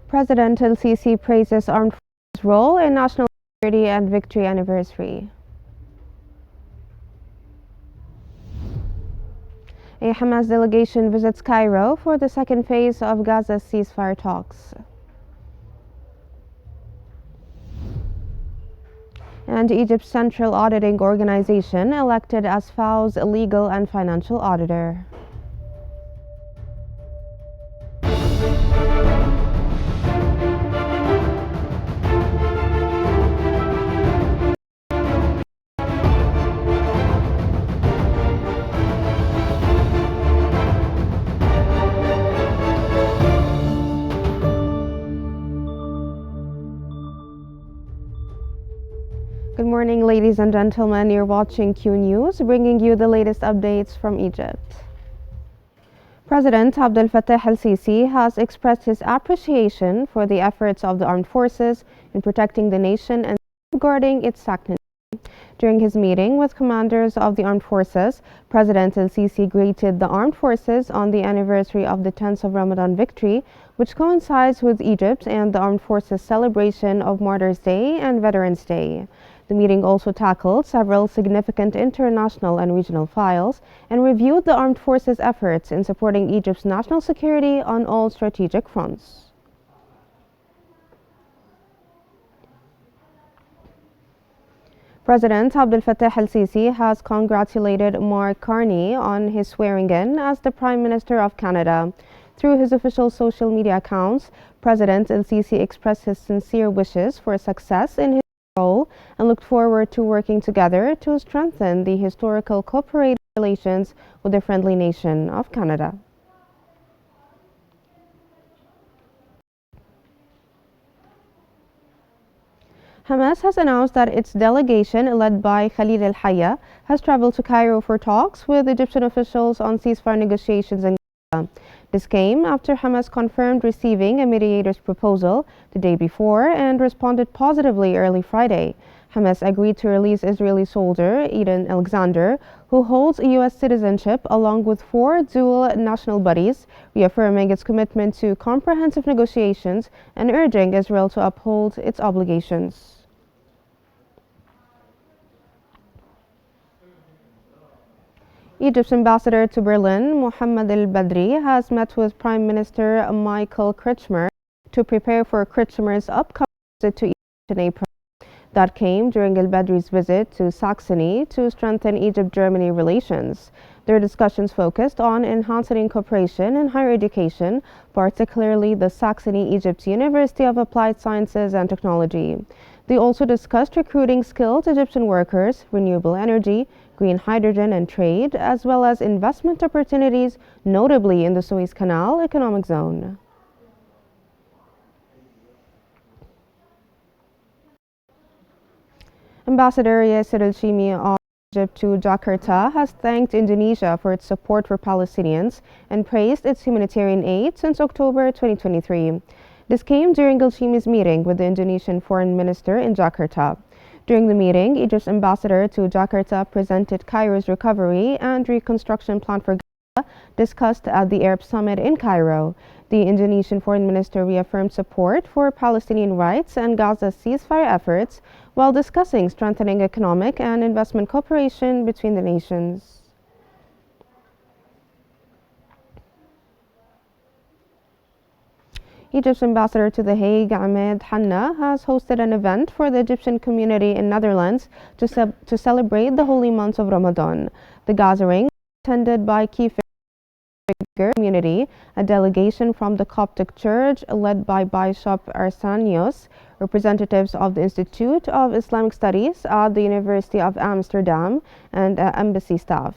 President El-Sisi praises armed forces' role in national security and victory anniversary. A Hamas delegation visits Cairo for the second phase of Gaza's ceasefire talks. And Egypt's Central Auditing Organization elected as FAO's legal and financial auditor. Good morning, ladies and gentlemen. You're watching Qnews, bringing you the latest updates from Egypt. President Abdel El-Sisi has expressed his appreciation for the efforts of the armed forces in protecting the nation and safeguarding its sanctity. During his meeting with commanders of the armed forces, President El-Sisi greeted the armed forces on the anniversary of the 10th of Ramadan victory, which coincides with Egypt and the armed forces celebration of Martyrs' Day and Veterans' Day. The meeting also tackled several significant international and regional files and reviewed the armed forces' efforts in supporting Egypt's national security on all strategic fronts. President Abdel El-Sisi has congratulated Mark Carney on his swearing-in as the Prime Minister of Canada. Through his official social media accounts, President El-Sisi expressed his sincere wishes for success in his role and looked forward to working together to strengthen the historical cooperative relations with the friendly nation of Canada. Hamas has announced that its delegation, led by Khalil al-Hayya, has traveled to Cairo for talks with Egyptian officials on ceasefire negotiations in Gaza. This came after Hamas confirmed receiving a mediator's proposal the day before and responded positively early Friday. Hamas agreed to release Israeli soldier Eden Alexander, who holds U.S. citizenship, along with 4 dual national buddies, reaffirming its commitment to comprehensive negotiations and urging Israel to uphold its obligations. Egypt's ambassador to Berlin, Mohammed El-Badri, has met with Prime Minister Michael Kretschmer to prepare for Kretschmer's upcoming visit to Egypt in April. That came during El-Badri's visit to Saxony to strengthen Egypt-Germany relations. Their discussions focused on enhancing cooperation in higher education, particularly the Saxony Egypt University of Applied Sciences and Technology. They also discussed recruiting skilled Egyptian workers, renewable energy, green hydrogen and trade, as well as investment opportunities, notably in the Suez Canal economic zone. Ambassador Yasser El-Shimi of Egypt to Jakarta has thanked Indonesia for its support for Palestinians and praised its humanitarian aid since October 2023. This came during El-Shimi's meeting with the Indonesian foreign minister in Jakarta. During the meeting, Egypt's ambassador to Jakarta presented Cairo's recovery and reconstruction plan for Gaza, discussed at the Arab Summit in Cairo. The Indonesian foreign minister reaffirmed support for Palestinian rights and Gaza's ceasefire efforts while discussing strengthening economic and investment cooperation between the nations. Egypt's ambassador to The Hague, Ahmed Hanna, has hosted an event for the Egyptian community in Netherlands to celebrate the holy months of Ramadan. The gathering was attended by key figures community, a delegation from the Coptic Church led by Bishop Arsenios, representatives of the Institute of Islamic Studies at the University of Amsterdam, and embassy staff.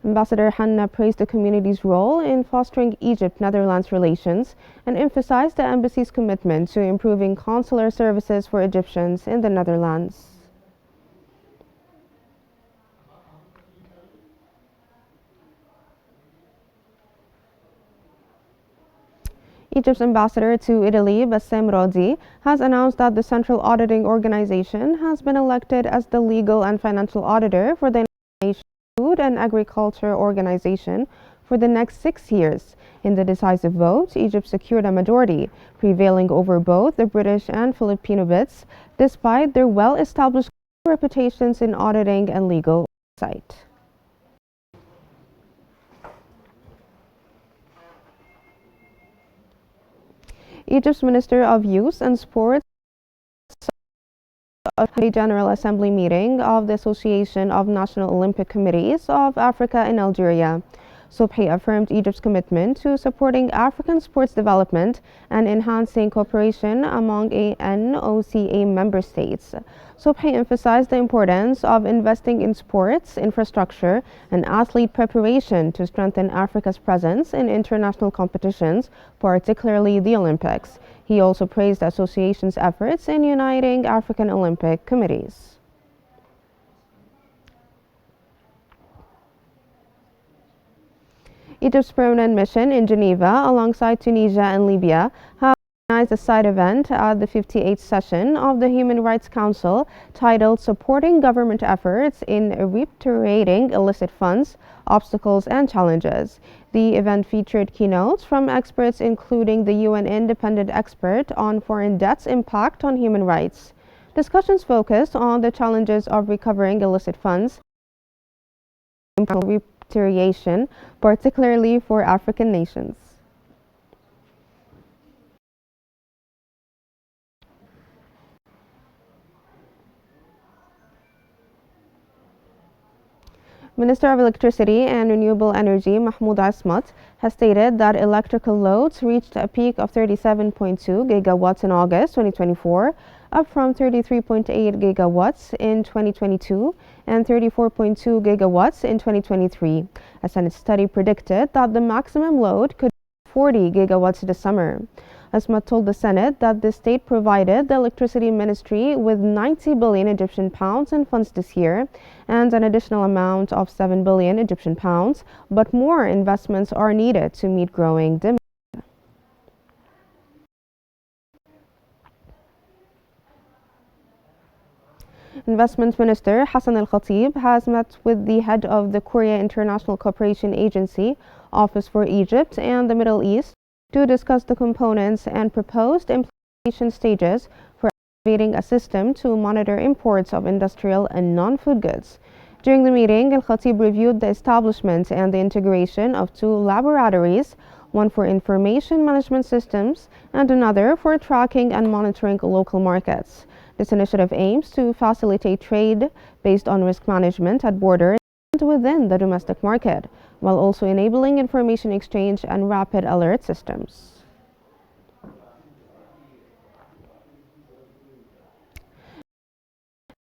Ambassador Hanna praised the community's role in fostering Egypt-Netherlands relations and emphasized the embassy's commitment to improving consular services for Egyptians in the Netherlands. Egypt's ambassador to Italy, Bassem Rodi, has announced that the Central Auditing Organization has been elected as the legal and financial auditor for the United Nations Food and Agriculture Organization for the next 6 years. In the decisive vote, Egypt secured a majority, prevailing over both the British and Filipino bids, despite their well-established reputations in auditing and legal oversight. Egypt's Minister of Youth and Sports at the General Assembly meeting of the Association of National Olympic Committees of Africa and Algeria. Subhi affirmed Egypt's commitment to supporting African sports development and enhancing cooperation among NOCA member states. Subhi emphasized the importance of investing in sports infrastructure and athlete preparation to strengthen Africa's presence in international competitions, particularly the Olympics. He also praised the association's efforts in uniting African Olympic committees. Egypt's permanent mission in Geneva, alongside Tunisia and Libya, has organized a side event at the 58th session of the Human Rights Council titled Supporting Government Efforts in Repatriating Illicit Funds, Obstacles and Challenges. The event featured keynotes from experts including the UN Independent Expert on Foreign Debt's Impact on Human Rights. Discussions focused on the challenges of recovering illicit funds, repatriation, particularly for African nations. Minister of Electricity and Renewable Energy Mahmoud Asmat has stated that electrical loads reached a peak of 37.2 gigawatts in August 2024, up from 33.8 gigawatts in 2022 and 34.2 gigawatts in 2023. A Senate study predicted that the maximum load could be 40 gigawatts this summer. Asmat told the Senate that the state provided the Electricity Ministry with 90 billion Egyptian pounds in funds this year and an additional amount of 7 billion Egyptian pounds, but more investments are needed to meet growing demand. Investment Minister Hassan Al-Khatib has met with the head of the Korea International Cooperation Agency, Office for Egypt and the Middle East, to discuss the components and proposed implementation stages for activating a system to monitor imports of industrial and non-food goods. During the meeting, Al-Khatib reviewed the establishment and the integration of 2 laboratories, one for information management systems and another for tracking and monitoring local markets. This initiative aims to facilitate trade based on risk management at borders and within the domestic market, while also enabling information exchange and rapid alert systems.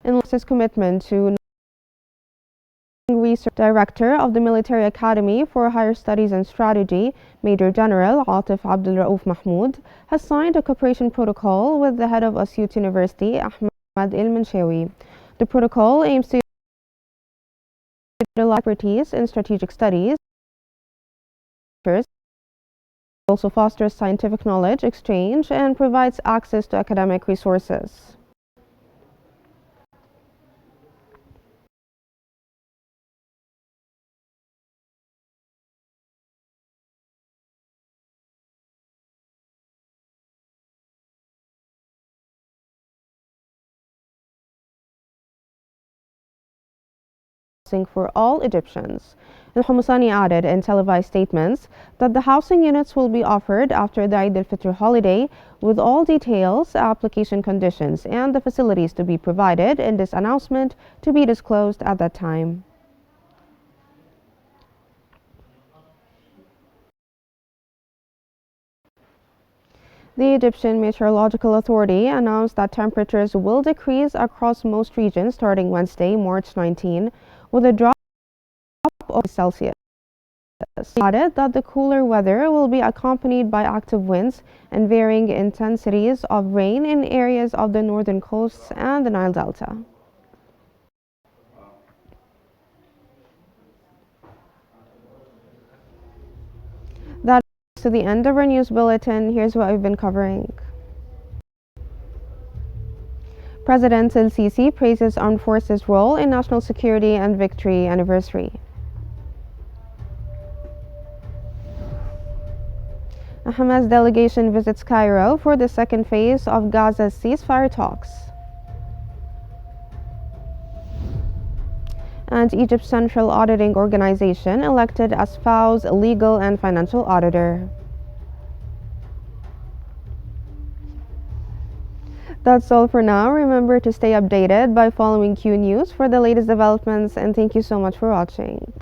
In his commitment to Research Director of the Military Academy for Higher Studies and Strategy, Major General Atif Abdul Rauf Mahmoud, has signed a cooperation protocol with the head of Asyut University, Ahmed El-Manshawi. The protocol aims to expertise in strategic studies, also fosters scientific knowledge exchange and provides access to academic resources. For all Egyptians. Al-Humusani added in televised statements that the housing units will be offered after the Eid al-Fitr holiday, with all details, application conditions, and the facilities to be provided in this announcement to be disclosed at that time. The Egyptian Meteorological Authority announced that temperatures will decrease across most regions starting Wednesday, March 19, with a drop of Celsius. It added that the cooler weather will be accompanied by active winds and varying intensities of rain in areas of the northern coasts and the Nile Delta. That is to the end of our news bulletin. Here's what we've been covering. President El-Sisi praises armed forces' role in national security and victory anniversary. A Hamas delegation visits Cairo for the second phase of Gaza's ceasefire talks. And Egypt's Central Auditing Organization elected as FAO's legal and financial auditor. That's all for now. Remember to stay updated by following Q News for the latest developments, and thank you so much for watching.